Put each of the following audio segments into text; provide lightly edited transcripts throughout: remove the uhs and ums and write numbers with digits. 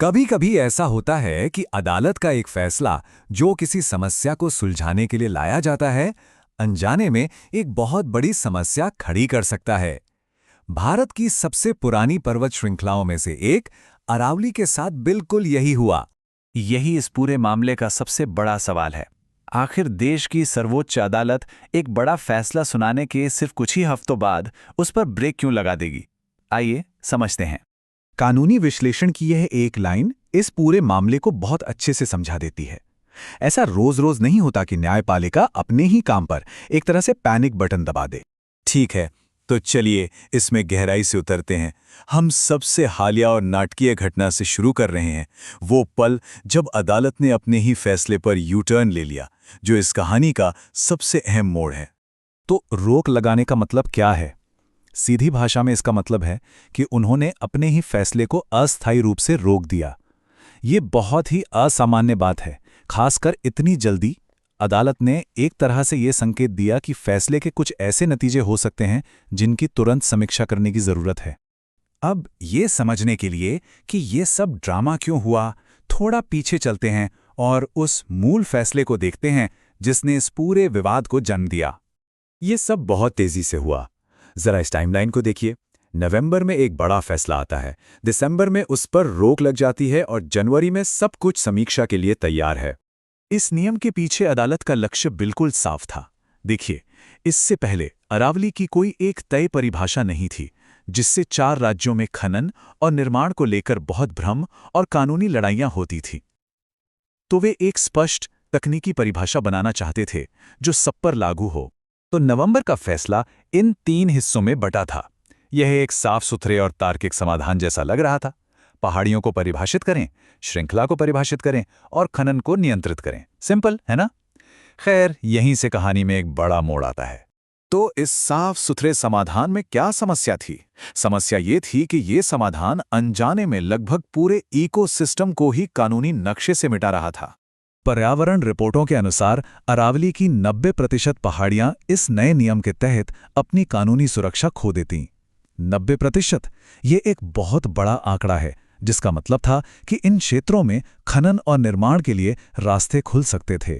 कभी कभी ऐसा होता है कि अदालत का एक फैसला जो किसी समस्या को सुलझाने के लिए लाया जाता है, अनजाने में एक बहुत बड़ी समस्या खड़ी कर सकता है। भारत की सबसे पुरानी पर्वत श्रृंखलाओं में से एक अरावली के साथ बिल्कुल यही हुआ। यही इस पूरे मामले का सबसे बड़ा सवाल है। आखिर देश की सर्वोच्च अदालत एक बड़ा फैसला सुनाने के सिर्फ कुछ ही हफ्तों बाद उस पर ब्रेक क्यों लगा देगी? आइए समझते हैं। कानूनी विश्लेषण की यह एक लाइन इस पूरे मामले को बहुत अच्छे से समझा देती है। ऐसा रोज रोज नहीं होता कि न्यायपालिका अपने ही काम पर एक तरह से पैनिक बटन दबा दे। ठीक है, तो चलिए इसमें गहराई से उतरते हैं। हम सबसे हालिया और नाटकीय घटना से शुरू कर रहे हैं, वो पल जब अदालत ने अपने ही फैसले पर यू टर्न ले लिया, जो इस कहानी का सबसे अहम मोड़ है। तो रोक लगाने का मतलब क्या है? सीधी भाषा में इसका मतलब है कि उन्होंने अपने ही फैसले को अस्थायी रूप से रोक दिया। ये बहुत ही असामान्य बात है, खासकर इतनी जल्दी। अदालत ने एक तरह से ये संकेत दिया कि फैसले के कुछ ऐसे नतीजे हो सकते हैं जिनकी तुरंत समीक्षा करने की जरूरत है। अब ये समझने के लिए कि ये सब ड्रामा क्यों हुआ, थोड़ा पीछे चलते हैं और उस मूल फैसले को देखते हैं जिसने इस पूरे विवाद को जन्म दिया। ये सब बहुत तेजी से हुआ। जरा इस टाइमलाइन को देखिए। नवंबर में एक बड़ा फैसला आता है, दिसंबर में उस पर रोक लग जाती है और जनवरी में सब कुछ समीक्षा के लिए तैयार है। इस नियम के पीछे अदालत का लक्ष्य बिल्कुल साफ था। देखिए, इससे पहले अरावली की कोई एक तय परिभाषा नहीं थी, जिससे 4 राज्यों में खनन और निर्माण को लेकर बहुत भ्रम और कानूनी लड़ाइयां होती थी। तो वे एक स्पष्ट तकनीकी परिभाषा बनाना चाहते थे जो सब पर लागू हो। तो नवंबर का फैसला इन 3 हिस्सों में बटा था। यह एक साफ सुथरे और तार्किक समाधान जैसा लग रहा था। पहाड़ियों को परिभाषित करें, श्रृंखला को परिभाषित करें और खनन को नियंत्रित करें। सिंपल है ना? खैर, यहीं से कहानी में एक बड़ा मोड़ आता है। तो इस साफ सुथरे समाधान में क्या समस्या थी? समस्या ये थी कि ये समाधान अनजाने में लगभग पूरे इकोसिस्टम को ही कानूनी नक्शे से मिटा रहा था। पर्यावरण रिपोर्टों के अनुसार अरावली की 90% पहाड़ियां इस नए नियम के तहत अपनी कानूनी सुरक्षा खो देतीं। 90%, ये एक बहुत बड़ा आंकड़ा है, जिसका मतलब था कि इन क्षेत्रों में खनन और निर्माण के लिए रास्ते खुल सकते थे।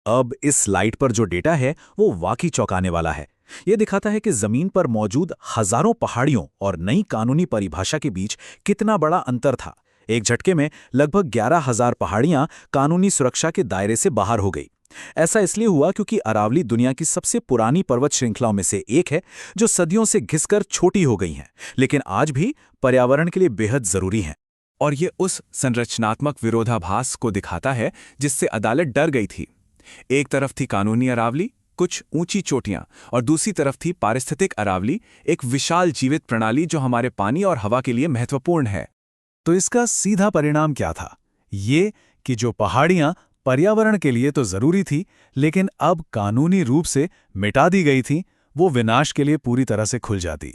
अब इस स्लाइड पर जो डेटा है वो वाकई चौंकाने वाला है। ये दिखाता है कि जमीन पर मौजूद हजारों पहाड़ियों और नई कानूनी परिभाषा के बीच कितना बड़ा अंतर था। एक झटके में लगभग 11,000 पहाड़ियां कानूनी सुरक्षा के दायरे से बाहर हो गई। ऐसा इसलिए हुआ क्योंकि अरावली दुनिया की सबसे पुरानी पर्वत श्रृंखलाओं में से एक है, जो सदियों से घिसकर छोटी हो गई हैं, लेकिन आज भी पर्यावरण के लिए बेहद जरूरी हैं। और ये उस संरचनात्मक विरोधाभास को दिखाता है जिससे अदालत डर गई थी। एक तरफ थी कानूनी अरावली, कुछ ऊंची चोटियां, और दूसरी तरफ थी पारिस्थितिक अरावली, एक विशाल जीवित प्रणाली जो हमारे पानी और हवा के लिए महत्वपूर्ण है। तो इसका सीधा परिणाम क्या था? ये कि जो पहाड़ियां पर्यावरण के लिए तो जरूरी थी, लेकिन अब कानूनी रूप से मिटा दी गई थीं, वो विनाश के लिए पूरी तरह से खुल जाती।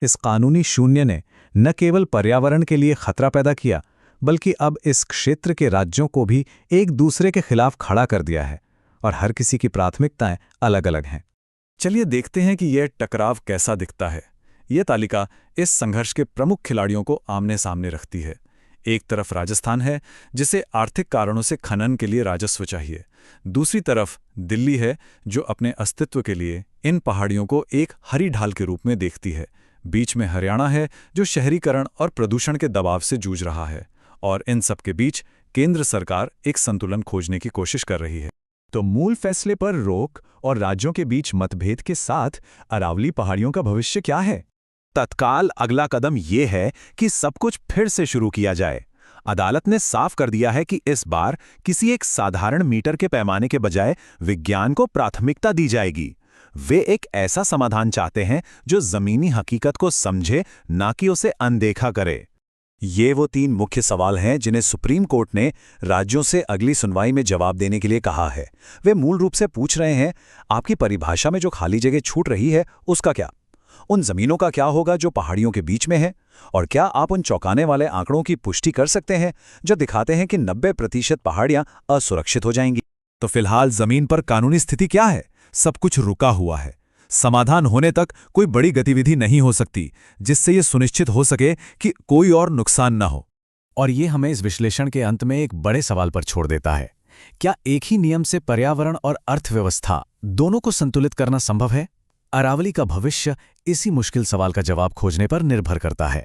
इस कानूनी शून्य ने न केवल पर्यावरण के लिए खतरा पैदा किया, बल्कि अब इस क्षेत्र के राज्यों को भी एक दूसरे के खिलाफ खड़ा कर दिया है, और हर किसी की प्राथमिकताएं अलग अलग हैं। चलिए देखते हैं कि यह टकराव कैसा दिखता है। यह तालिका इस संघर्ष के प्रमुख खिलाड़ियों को आमने सामने रखती है। एक तरफ राजस्थान है, जिसे आर्थिक कारणों से खनन के लिए राजस्व चाहिए। दूसरी तरफ दिल्ली है, जो अपने अस्तित्व के लिए इन पहाड़ियों को एक हरी ढाल के रूप में देखती है। बीच में हरियाणा है, जो शहरीकरण और प्रदूषण के दबाव से जूझ रहा है। और इन सब के बीच केंद्र सरकार एक संतुलन खोजने की कोशिश कर रही है। तो मूल फैसले पर रोक और राज्यों के बीच मतभेद के साथ अरावली पहाड़ियों का भविष्य क्या है? तत्काल अगला कदम ये है कि सब कुछ फिर से शुरू किया जाए। अदालत ने साफ कर दिया है कि इस बार किसी एक साधारण मीटर के पैमाने के बजाय विज्ञान को प्राथमिकता दी जाएगी। वे एक ऐसा समाधान चाहते हैं जो जमीनी हकीकत को समझे, ना कि उसे अनदेखा करे। ये वो 3 मुख्य सवाल हैं जिन्हें सुप्रीम कोर्ट ने राज्यों से अगली सुनवाई में जवाब देने के लिए कहा है। वे मूल रूप से पूछ रहे हैं, आपकी परिभाषा में जो खाली जगह छूट रही है, उसका क्या? उन जमीनों का क्या होगा जो पहाड़ियों के बीच में है? और क्या आप उन चौंकाने वाले आंकड़ों की पुष्टि कर सकते हैं जो दिखाते हैं कि 90% पहाड़ियां असुरक्षित हो जाएंगी? तो फिलहाल जमीन पर कानूनी स्थिति क्या है? सब कुछ रुका हुआ है। समाधान होने तक कोई बड़ी गतिविधि नहीं हो सकती जिससे ये सुनिश्चित हो सके कि कोई और नुकसान न हो। और ये हमें इस विश्लेषण के अंत में एक बड़े सवाल पर छोड़ देता है। क्या एक ही नियम से पर्यावरण और अर्थव्यवस्था दोनों को संतुलित करना संभव है? अरावली का भविष्य इसी मुश्किल सवाल का जवाब खोजने पर निर्भर करता है।